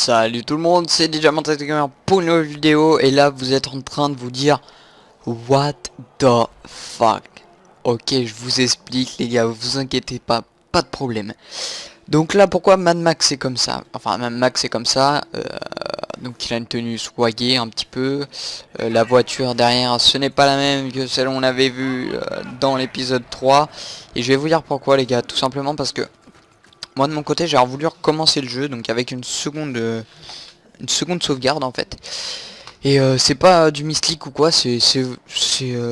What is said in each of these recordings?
Salut tout le monde, c'est déjà Gamer pour une nouvelle vidéo. Et là vous êtes en train de vous dire what the fuck. Ok, je vous explique les gars, vous inquiétez pas, pas de problème. Donc là pourquoi Mad Max est comme ça. Enfin Mad Max est comme ça. Donc il a une tenue swagée un petit peu. La voiture derrière ce n'est pas la même que celle qu'on avait vue dans l'épisode 3. Et je vais vous dire pourquoi les gars, tout simplement parce que moi de mon côté j'ai voulu recommencer le jeu, donc avec une seconde sauvegarde en fait. Et c'est pas du mystique ou quoi, c'est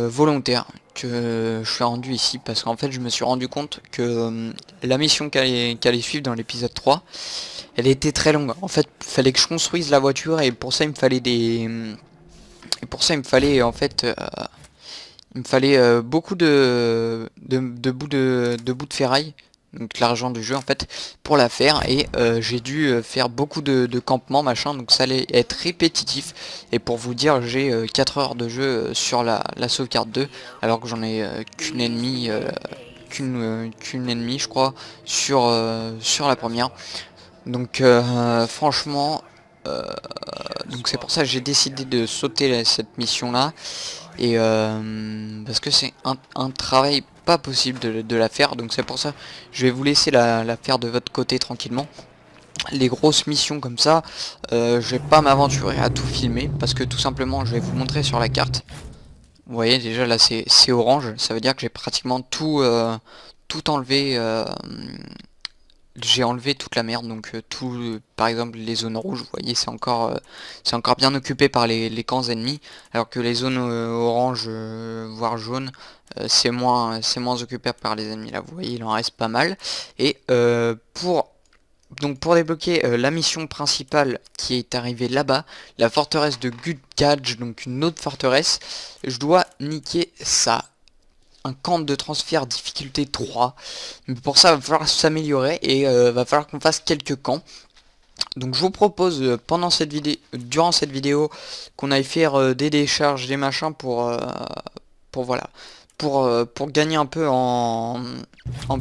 volontaire que je suis rendu ici, parce qu'en fait je me suis rendu compte que la mission qu'allait suivre dans l'épisode 3, elle était très longue. En fait fallait que je construise la voiture, et pour ça il me fallait en fait il me fallait beaucoup de bouts de ferraille, donc l'argent du jeu en fait, pour la faire. Et j'ai dû faire beaucoup de campements machin, donc ça allait être répétitif. Et pour vous dire, j'ai 4 heures de jeu sur la sauvegarde 2, alors que j'en ai qu'une ennemie qu'une ennemie je crois sur la première. Donc franchement donc c'est pour ça que j'ai décidé de sauter cette mission là. Et parce que c'est un travail pas possible de la faire, donc c'est pour ça je vais vous laisser la faire de votre côté tranquillement. Les grosses missions comme ça, je vais pas m'aventurer à tout filmer, parce que tout simplement je vais vous montrer sur la carte. Vous voyez déjà là c'est orange, ça veut dire que j'ai pratiquement tout enlevé. J'ai enlevé toute la merde, donc par exemple les zones rouges, vous voyez, c'est encore bien occupé par les camps ennemis, alors que les zones orange voire jaune, c'est moins occupé par les ennemis. Là vous voyez, il en reste pas mal. Et pour débloquer la mission principale qui est arrivée là-bas, la forteresse de Gudkaj, donc une autre forteresse, je dois niquer ça. Un camp de transfert difficulté 3. Mais pour ça, il va falloir s'améliorer, et va falloir qu'on fasse quelques camps. Donc je vous propose durant cette vidéo, qu'on aille faire des décharges, des machins voilà, pour gagner un peu en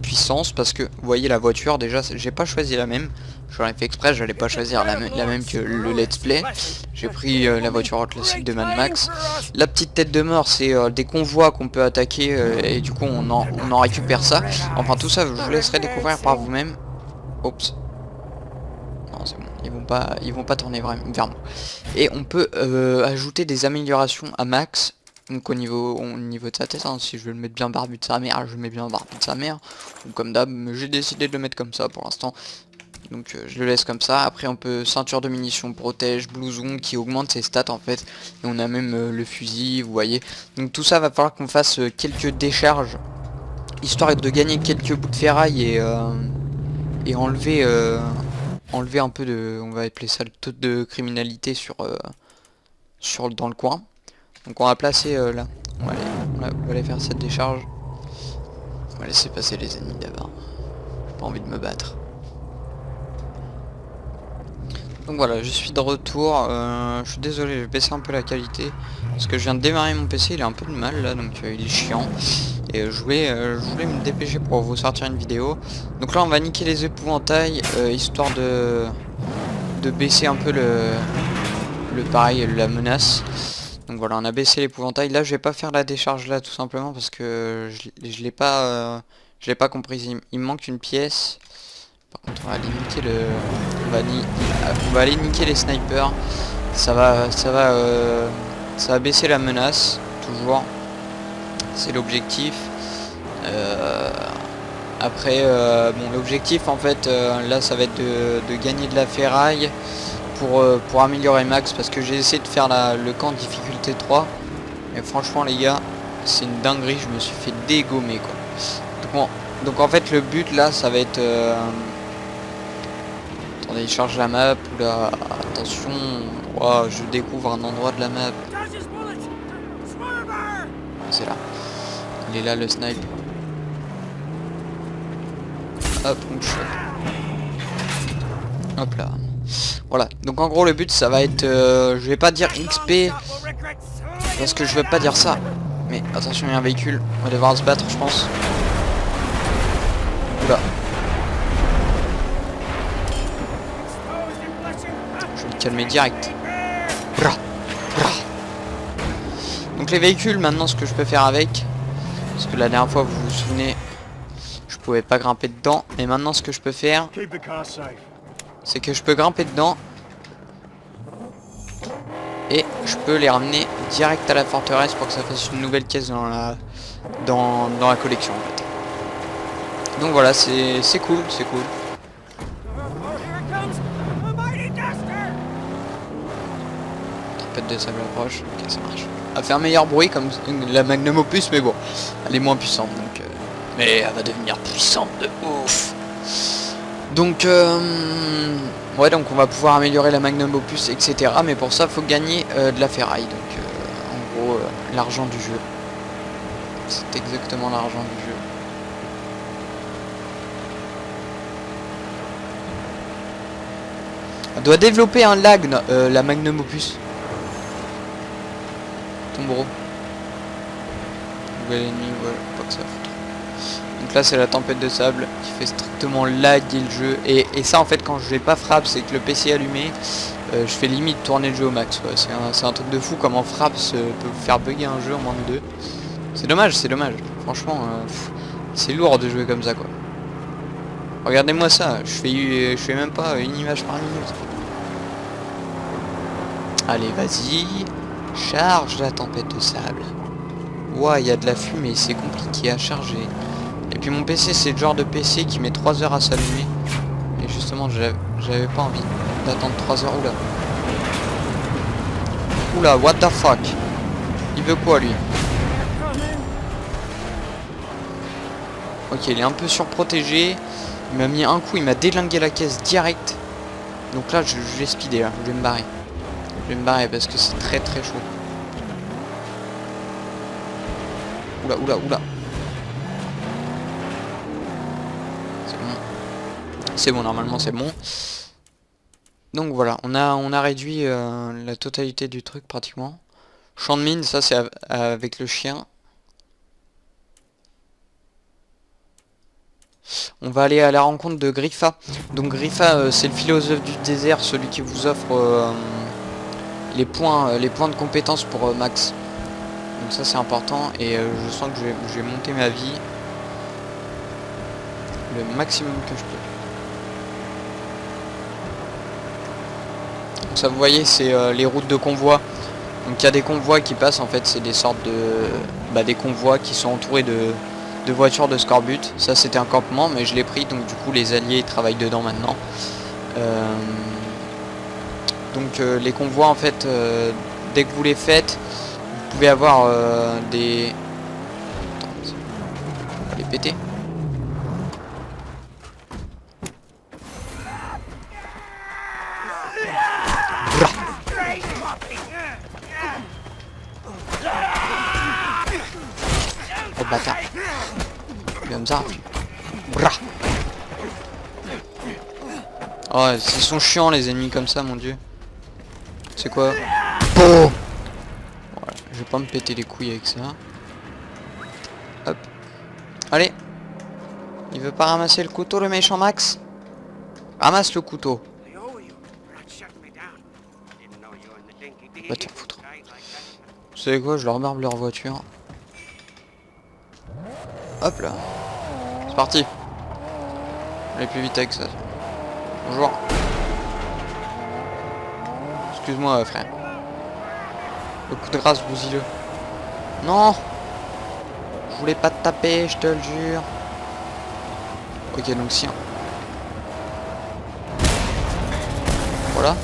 puissance, parce que vous voyez la voiture déjà, j'ai pas choisi la même. J'en ai fait exprès, j'allais pas choisir la même que le let's play. J'ai pris la voiture classique de Mad Max. La petite tête de mort, c'est des convois qu'on peut attaquer, et du coup on en récupère ça. Enfin tout ça je vous laisserai découvrir par vous-même. Oups. Non c'est bon, ils vont pas tourner vers moi. Et on peut ajouter des améliorations à Max. Donc au niveau de sa tête, hein, si je veux le mettre bien barbu de sa mère, je le mets bien barbu de sa mère. Ou comme d'hab, j'ai décidé de le mettre comme ça pour l'instant. Donc je le laisse comme ça. Après on peut ceinture de munitions, protège, blouson qui augmente ses stats en fait. Et on a même le fusil, vous voyez. Donc tout ça va falloir qu'on fasse quelques décharges, histoire de gagner quelques bouts de ferraille, et enlever un peu de, on va appeler ça le taux de criminalité dans le coin. Donc on va placer là. On va aller faire cette décharge. On va laisser passer les ennemis d'abord. J'ai pas envie de me battre. Donc voilà, je suis de retour. Je suis désolé, je vais baisser un peu la qualité, parce que je viens de démarrer mon PC, il a un peu de mal là, donc il est chiant. Et je voulais me dépêcher pour vous sortir une vidéo. Donc là on va niquer les épouvantails, histoire de baisser un peu la menace. Donc voilà, on a baissé l'épouvantail. Là je vais pas faire la décharge là, tout simplement parce que je l'ai pas compris. Il me manque une pièce. Par contre on va aller niquer on va aller niquer les snipers. Ça va baisser la menace, toujours. C'est l'objectif. Après bon, l'objectif en fait là ça va être de gagner de la ferraille pour améliorer Max, parce que j'ai essayé de faire le camp difficulté 3, et franchement les gars c'est une dinguerie, je me suis fait dégommer quoi. Donc en fait le but là ça va être attendez, il charge la map, ou là attention. Wow, je découvre un endroit de la map. C'est là, il est là le snipe. Hop, on shot. Hop là. Voilà, donc en gros le but ça va être, je vais pas dire XP, parce que je veux pas dire ça, mais attention il y a un véhicule, on va devoir se battre je pense. Oula. calmer direct. Bra, bra. Donc les véhicules, maintenant ce que je peux faire avec, parce que la dernière fois vous vous souvenez, je pouvais pas grimper dedans, mais maintenant ce que je peux faire, c'est que je peux grimper dedans et je peux les ramener direct à la forteresse pour que ça fasse une nouvelle caisse dans la collection en fait. Donc voilà, c'est cool, c'est cool. Tempête de sable approche, ok ça marche. Elle fait un meilleur bruit comme la Magnum Opus, mais bon, elle est moins puissante donc. Mais elle va devenir puissante de ouf. Donc ouais, donc on va pouvoir améliorer la Magnum Opus, etc. Mais pour ça, faut gagner de la ferraille. Donc en gros, l'argent du jeu. C'est exactement l'argent du jeu. Elle doit développer un lag, la Magnum Opus. Tombero. Nouvel ennemi, voilà, pas que ça fout. Donc là c'est la tempête de sable qui fait strictement laguer le jeu. Et ça en fait quand je vais pas frappe, c'est que le PC est allumé, je fais limite tourner le jeu au max. C'est un truc de fou comment frappe peut vous faire bugger un jeu en moins de 2. C'est dommage, c'est dommage. Franchement, c'est lourd de jouer comme ça quoi. Regardez-moi ça, je fais même pas une image par minute. Allez, vas-y. Charge la tempête de sable. Ouah, il y a de la fumée, c'est compliqué à charger. Et puis mon PC, c'est le genre de PC qui met 3 heures à s'allumer. Et justement, j'avais pas envie d'attendre 3 heures. Oula. Oula, what the fuck? Il veut quoi, lui? Ok, il est un peu surprotégé. Il m'a mis un coup, il m'a délingué la caisse direct. Donc là, je vais speeder, là. Je vais me barrer. Je vais me barrer parce que c'est très très chaud. Oula, oula, oula. C'est bon. C'est bon, normalement c'est bon. Donc voilà, on a réduit la totalité du truc pratiquement. Champ de mine, ça c'est avec le chien. On va aller à la rencontre de Griffa. Donc Griffa, c'est le philosophe du désert, celui qui vous offre les points de compétences pour max. Donc ça c'est important et je sens que je vais monter ma vie le maximum que je peux. Donc ça vous voyez c'est les routes de convoi. Donc il y a des convois qui passent en fait, c'est des sortes de des convois qui sont entourés de voitures de scorbut. Ça c'était un campement mais je l'ai pris donc du coup les alliés ils travaillent dedans maintenant. Donc les convois en fait dès que vous les faites vous pouvez avoir des... Attends, on va les péter. Bra. Oh bâtard. Comme ça. Bra. Oh, ils sont chiants les ennemis comme ça, mon dieu. C'est quoi? Oh, voilà, je vais pas me péter les couilles avec ça. Hop. Allez. Il veut pas ramasser le couteau, le méchant Max? Ramasse le couteau. Va te foutre. Vous savez quoi? Je leur barbe leur voiture. Hop là. C'est parti. Allez plus vite avec ça. Bonjour. Excuse-moi frère. Le coup de grâce bousilleux. Non. Je voulais pas te taper, je te le jure. Ok donc si. Voilà.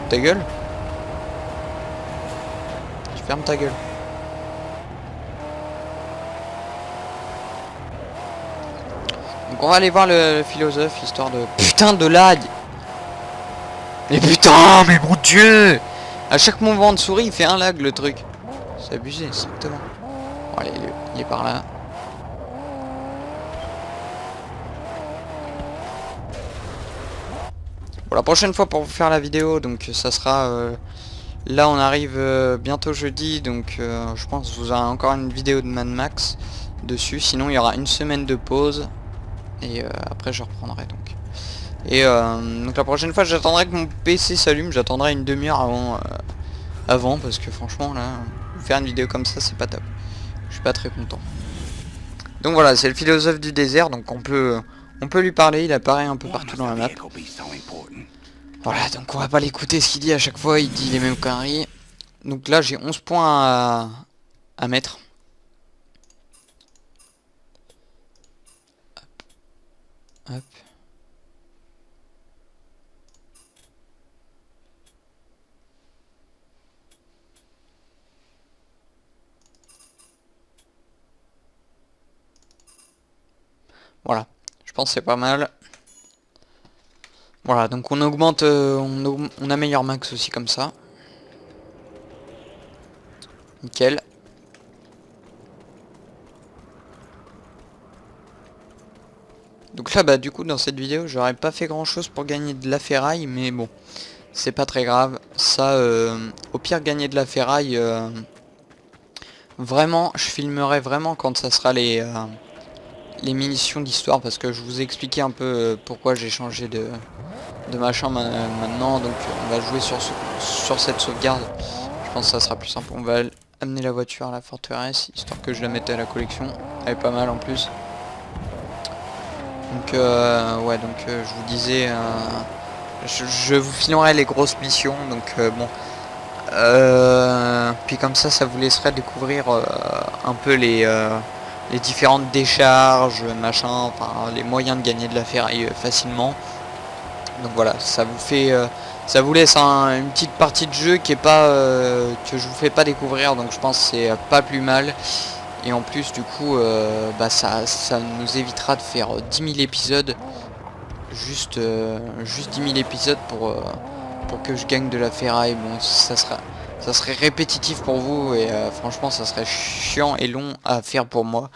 Ta gueule. Tu fermes ta gueule. Donc on va aller voir le philosophe histoire de... Putain de lag. Mais putain, mais mon dieu. À chaque mouvement de souris il fait un lag le truc. C'est abusé, exactement. Bon allez, il est par là. Bon, la prochaine fois pour vous faire la vidéo, donc ça sera... là on arrive bientôt jeudi, donc je pense que vous aurez encore une vidéo de Mad Max dessus. Sinon il y aura une semaine de pause. Et après je reprendrai donc. Et donc la prochaine fois j'attendrai que mon PC s'allume, j'attendrai une demi-heure avant parce que franchement là, faire une vidéo comme ça c'est pas top. Je suis pas très content. Donc voilà, c'est le philosophe du désert, donc on peut lui parler, il apparaît un peu partout dans la map. Voilà, donc on va pas l'écouter ce qu'il dit à chaque fois, il dit les mêmes conneries. Donc là j'ai 11 points à mettre. Hop. Hop. Voilà, je pense que c'est pas mal. Voilà, donc on augmente, on améliore max aussi comme ça. Nickel. Donc là, bah du coup, dans cette vidéo, j'aurais pas fait grand chose pour gagner de la ferraille, mais bon, c'est pas très grave. Ça, au pire, gagner de la ferraille, vraiment, je filmerai vraiment quand ça sera les munitions d'histoire, parce que je vous ai expliqué un peu pourquoi j'ai changé de machin maintenant. Donc on va jouer sur cette sauvegarde. Je pense que ça sera plus simple. On va amener la voiture à la forteresse, histoire que je la mette à la collection. Elle est pas mal en plus. Donc ouais, donc je vous disais, je vous filmerai les grosses missions. Donc bon, puis comme ça vous laisserait découvrir un peu les différentes décharges, machin, enfin les moyens de gagner de la ferraille facilement. Donc voilà, ça vous fait, ça vous laisse une petite partie de jeu qui est pas, que je vous fais pas découvrir. Donc je pense que c'est pas plus mal. Et en plus du coup, bah ça nous évitera de faire 10 000 épisodes, juste 10 000 épisodes pour que je gagne de la ferraille. Bon, ça serait répétitif pour vous et franchement ça serait chiant et long à faire pour moi.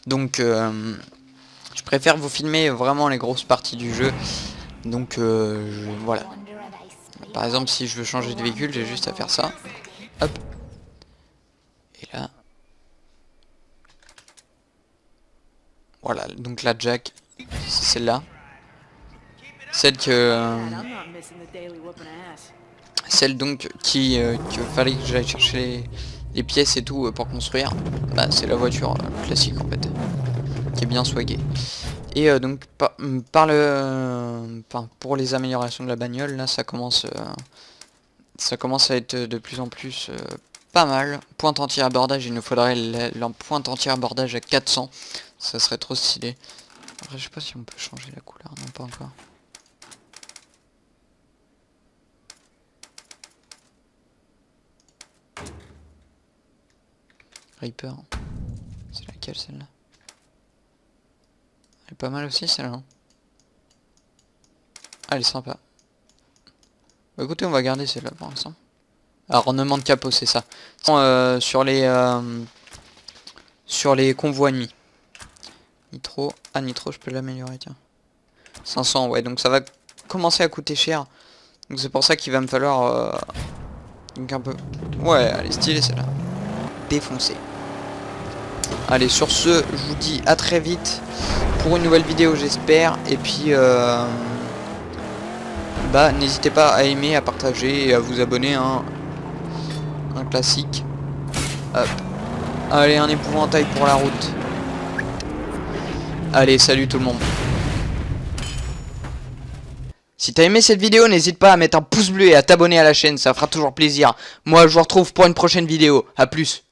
Donc je préfère vous filmer vraiment les grosses parties du jeu. Donc voilà. Par exemple, si je veux changer de véhicule, j'ai juste à faire ça. Hop. Et là. Voilà, donc la Jack, c'est celle-là. Celle que... celle donc qui fallait que j'aille chercher les pièces et tout pour construire. Bah c'est la voiture classique en fait. Qui est bien swaggée. Et donc pour les améliorations de la bagnole, là ça commence à être de plus en plus pas mal. Pointe anti-abordage, il nous faudrait la pointe anti-abordage à 400. Ça serait trop stylé. Après je sais pas si on peut changer la couleur, non pas encore. Reaper. C'est laquelle celle-là? Elle est pas mal aussi celle-là. Hein. Ah, elle est sympa. Bah écoutez, on va garder celle-là pour l'instant. Alors ornement de capot, c'est ça. Sur les convois ennemis. Nitro. Ah nitro, je peux l'améliorer, tiens. 500, ouais, donc ça va commencer à coûter cher. Donc c'est pour ça qu'il va me falloir donc un peu. Ouais, elle est stylée celle-là. Défoncé. Allez, sur ce, je vous dis à très vite pour une nouvelle vidéo, j'espère. Et puis bah n'hésitez pas à aimer, à partager et à vous abonner, hein. Un classique. Hop. Allez, un épouvantail pour la route. Allez, salut tout le monde. Si t'as aimé cette vidéo, n'hésite pas à mettre un pouce bleu et à t'abonner à la chaîne, ça fera toujours plaisir. Moi, je vous retrouve pour une prochaine vidéo. A plus.